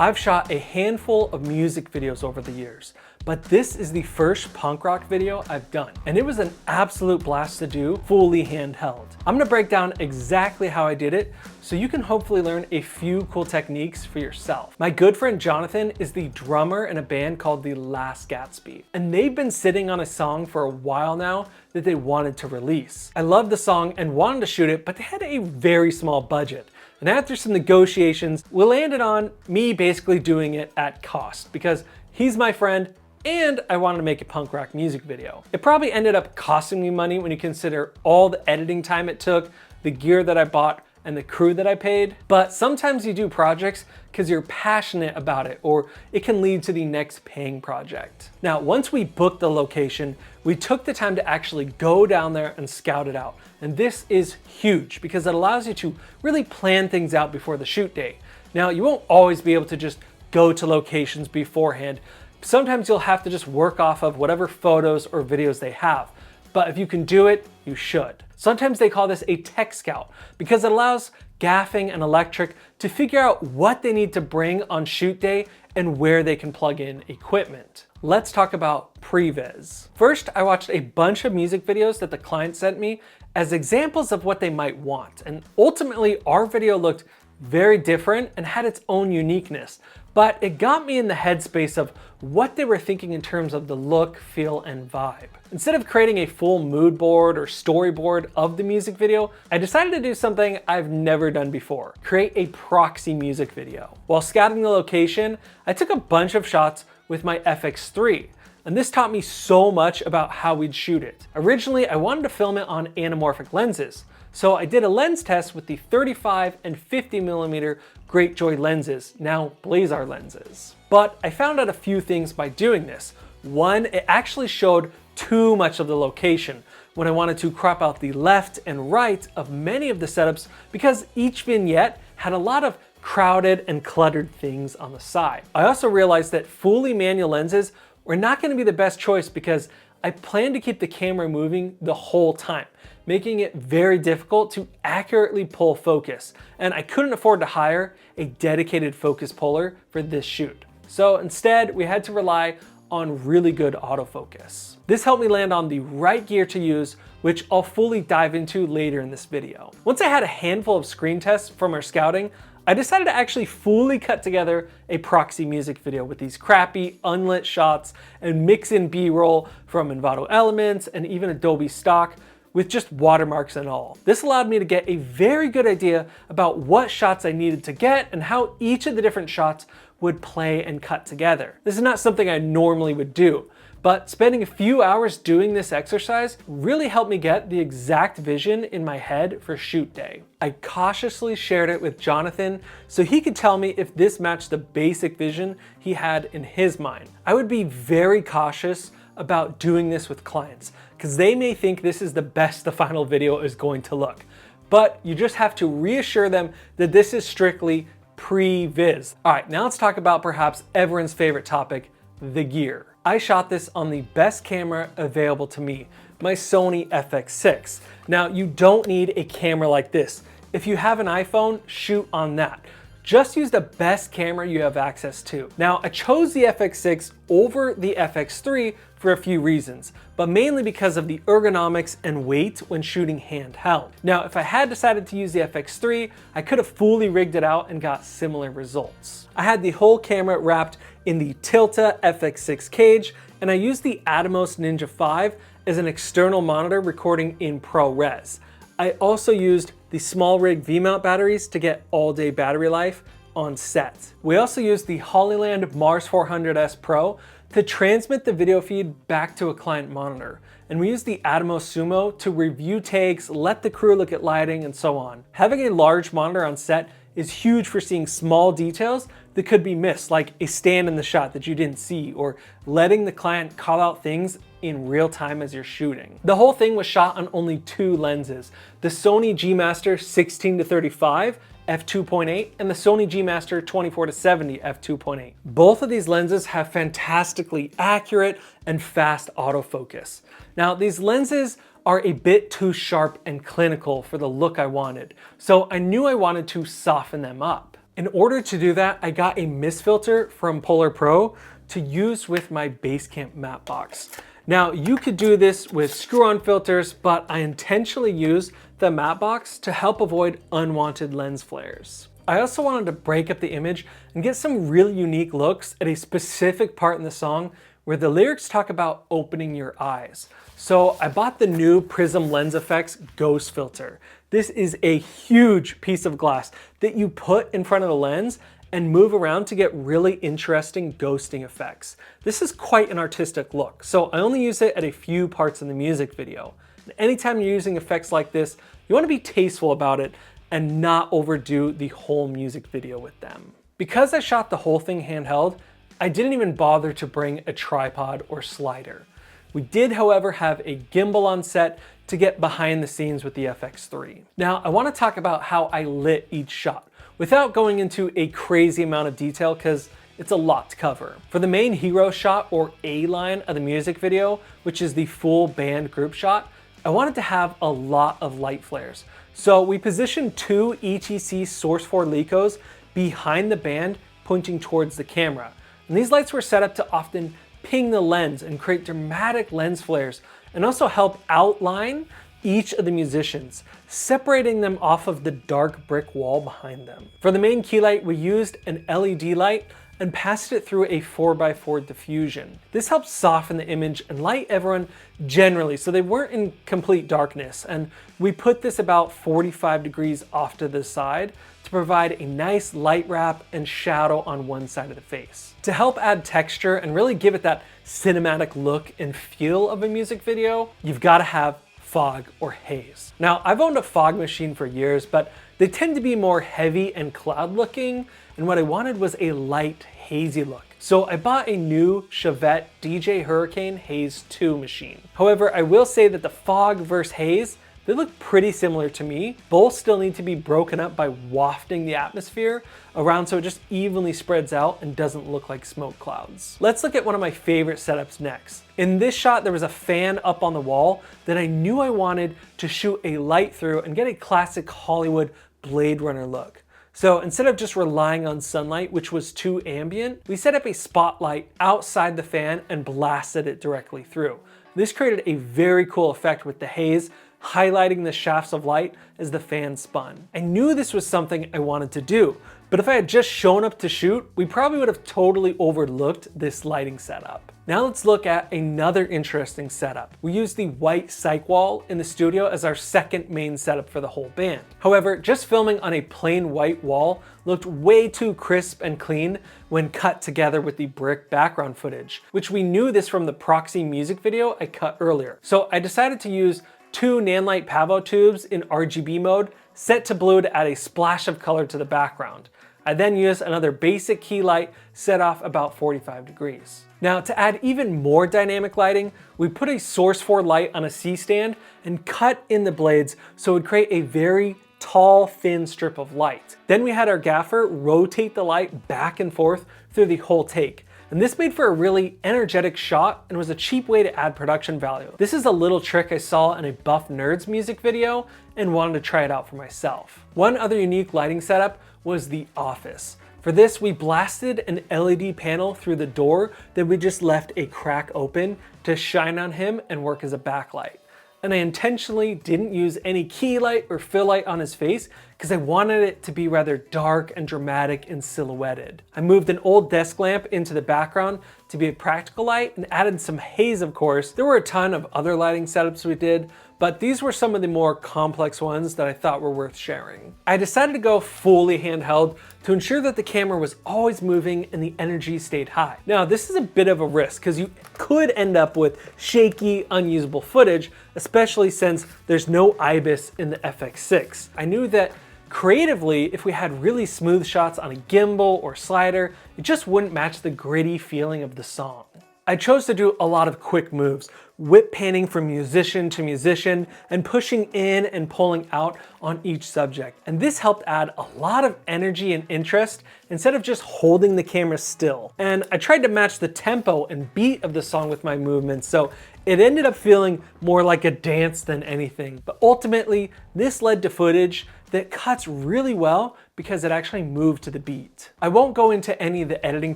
I've shot a handful of music videos over the years, but this is the first punk rock video I've done, and it was an absolute blast to do fully handheld. I'm gonna break down exactly how I did it so you can hopefully learn a few cool techniques for yourself. My good friend Jonathan is the drummer in a band called the Last Gatsby, and they've been sitting on a song for a while now that they wanted to release. I loved the song and wanted to shoot it, but they had a very small budget. And after some negotiations, we landed on me basically doing it at cost because he's my friend and I wanted to make a punk rock music video. It probably ended up costing me money when you consider all the editing time it took, the gear that I bought, and the crew that I paid. But sometimes you do projects because you're passionate about it, or it can lead to the next paying project. Now, once we booked the location, we took the time to actually go down there and scout it out. And this is huge because it allows you to really plan things out before the shoot day. Now, you won't always be able to just go to locations beforehand. Sometimes you'll have to just work off of whatever photos or videos they have. But if you can do it, you should. Sometimes they call this a tech scout because it allows gaffing and electric to figure out what they need to bring on shoot day and where they can plug in equipment. Let's talk about Previs. First, I watched a bunch of music videos that the client sent me as examples of what they might want. And ultimately, our video looked very different and had its own uniqueness, but it got me in the headspace of what they were thinking in terms of the look, feel, and vibe. Instead of creating a full mood board or storyboard of the music video, I decided to do something I've never done before: create a proxy music video. While scouting the location, I took a bunch of shots with my FX3, and this taught me so much about how we'd shoot it. Originally, I wanted to film it on anamorphic lenses, so I did a lens test with the 35 and 50mm Greatjoy lenses, now Blazar lenses. But I found out a few things by doing this. One, it actually showed too much of the location when I wanted to crop out the left and right of many of the setups because each vignette had a lot of crowded and cluttered things on the side. I also realized that fully manual lenses were not going to be the best choice because I planned to keep the camera moving the whole time, making it very difficult to accurately pull focus. And I couldn't afford to hire a dedicated focus puller for this shoot. So instead, we had to rely on really good autofocus. This helped me land on the right gear to use, which I'll fully dive into later in this video. Once I had a handful of screen tests from our scouting, I decided to actually fully cut together a proxy music video with these crappy unlit shots and mix in B-roll from Envato Elements and even Adobe stock with just watermarks and all. This allowed me to get a very good idea about what shots I needed to get and how each of the different shots would play and cut together. This is not something I normally would do, but spending a few hours doing this exercise really helped me get the exact vision in my head for shoot day. I cautiously shared it with Jonathan so he could tell me if this matched the basic vision he had in his mind. I would be very cautious about doing this with clients because they may think this is the best the final video is going to look. But you just have to reassure them that this is strictly pre-viz. All right, now let's talk about perhaps everyone's favorite topic, the gear. I shot this on the best camera available to me, my Sony FX6. Now, you don't need a camera like this. If you have an iPhone, shoot on that. Just use the best camera you have access to. Now, I chose the FX6 over the FX3 for a few reasons, but mainly because of the ergonomics and weight when shooting handheld. Now, if I had decided to use the FX3, I could have fully rigged it out and got similar results. I had the whole camera wrapped in the Tilta FX6 cage, and I used the Atomos Ninja 5 as an external monitor recording in ProRes. I also used the small rig V-mount batteries to get all-day battery life on set. We also used the Hollyland Mars 400S Pro to transmit the video feed back to a client monitor. And we used the Atomos Sumo to review takes, let the crew look at lighting, and so on. Having a large monitor on set is huge for seeing small details that could be missed, like a stand in the shot that you didn't see, or letting the client call out things in real time as you're shooting. The whole thing was shot on only two lenses, the Sony G Master 16-35 f2.8 and the Sony G Master 24-70 f2.8. Both of these lenses have fantastically accurate and fast autofocus. Now, these lenses are a bit too sharp and clinical for the look I wanted, so I knew I wanted to soften them up. In order to do that, I got a mist filter from Polar Pro to use with my Basecamp matte box. Now, you could do this with screw-on filters, but I intentionally used the matte box to help avoid unwanted lens flares. I also wanted to break up the image and get some really unique looks at a specific part in the song where the lyrics talk about opening your eyes. So I bought the new Prism Lens Effects Ghost Filter. This is a huge piece of glass that you put in front of the lens and move around to get really interesting ghosting effects. This is quite an artistic look, so I only use it at a few parts in the music video. And anytime you're using effects like this, you want to be tasteful about it and not overdo the whole music video with them. Because I shot the whole thing handheld, I didn't even bother to bring a tripod or slider. We did, however, have a gimbal on set to get behind the scenes with the FX3. Now, I want to talk about how I lit each shot without going into a crazy amount of detail because it's a lot to cover. For the main hero shot or A line of the music video, which is the full band group shot, I wanted to have a lot of light flares. So we positioned two ETC Source 4 Lecos behind the band pointing towards the camera. And these lights were set up to often ping the lens and create dramatic lens flares and also help outline each of the musicians, separating them off of the dark brick wall behind them. For the main key light, we used an LED light and passed it through a 4x4 diffusion. This helps soften the image and light everyone generally so they weren't in complete darkness. And we put this about 45 degrees off to the side to provide a nice light wrap and shadow on one side of the face. To help add texture and really give it that cinematic look and feel of a music video, you've got to have fog or haze. Now, I've owned a fog machine for years, but they tend to be more heavy and cloud looking, and what I wanted was a light, hazy look. So I bought a new Chevette DJ Hurricane Haze 2 machine. However, I will say that the fog versus haze, they look pretty similar to me. Both still need to be broken up by wafting the atmosphere around so it just evenly spreads out and doesn't look like smoke clouds. Let's look at one of my favorite setups next. In this shot, there was a fan up on the wall that I knew I wanted to shoot a light through and get a classic Hollywood Blade Runner look. So instead of just relying on sunlight, which was too ambient, we set up a spotlight outside the fan and blasted it directly through. This created a very cool effect with the haze, highlighting the shafts of light as the fan spun. I knew this was something I wanted to do, but if I had just shown up to shoot, we probably would have totally overlooked this lighting setup. Now let's look at another interesting setup. We used the white cyc wall in the studio as our second main setup for the whole band. However, just filming on a plain white wall looked way too crisp and clean when cut together with the brick background footage, which we knew this from the proxy music video I cut earlier. So I decided to use two Nanlite Pavo tubes in RGB mode, set to blue to add a splash of color to the background. I then used another basic key light set off about 45 degrees. Now, to add even more dynamic lighting, we put a Source 4 light on a C-stand and cut in the blades so it would create a very tall, thin strip of light. Then we had our gaffer rotate the light back and forth through the whole take. And this made for a really energetic shot and was a cheap way to add production value. This is a little trick I saw in a Buff Nerds music video and wanted to try it out for myself. One other unique lighting setup was the office. For this, we blasted an LED panel through the door that we just left a crack open to shine on him and work as a backlight. And I intentionally didn't use any key light or fill light on his face because I wanted it to be rather dark and dramatic and silhouetted. I moved an old desk lamp into the background to be a practical light and added some haze, of course. There were a ton of other lighting setups we did, but these were some of the more complex ones that I thought were worth sharing. I decided to go fully handheld to ensure that the camera was always moving and the energy stayed high. Now, this is a bit of a risk because you could end up with shaky, unusable footage, especially since there's no IBIS in the FX6. I knew that creatively, if we had really smooth shots on a gimbal or slider, it just wouldn't match the gritty feeling of the song. I chose to do a lot of quick moves, whip panning from musician to musician and pushing in and pulling out on each subject. And this helped add a lot of energy and interest instead of just holding the camera still. And I tried to match the tempo and beat of the song with my movements, so it ended up feeling more like a dance than anything. But ultimately, this led to footage that cuts really well because it actually moved to the beat. I won't go into any of the editing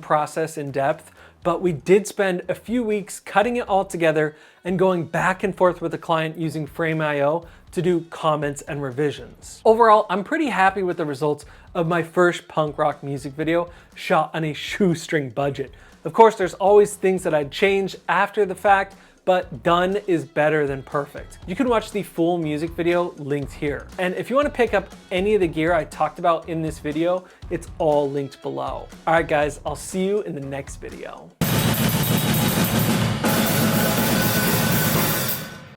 process in depth, but we did spend a few weeks cutting it all together and going back and forth with the client using Frame.io to do comments and revisions. Overall, I'm pretty happy with the results of my first punk rock music video shot on a shoestring budget. Of course, there's always things that I'd change after the fact, but done is better than perfect. You can watch the full music video linked here. And if you want to pick up any of the gear I talked about in this video, it's all linked below. All right, guys, I'll see you in the next video.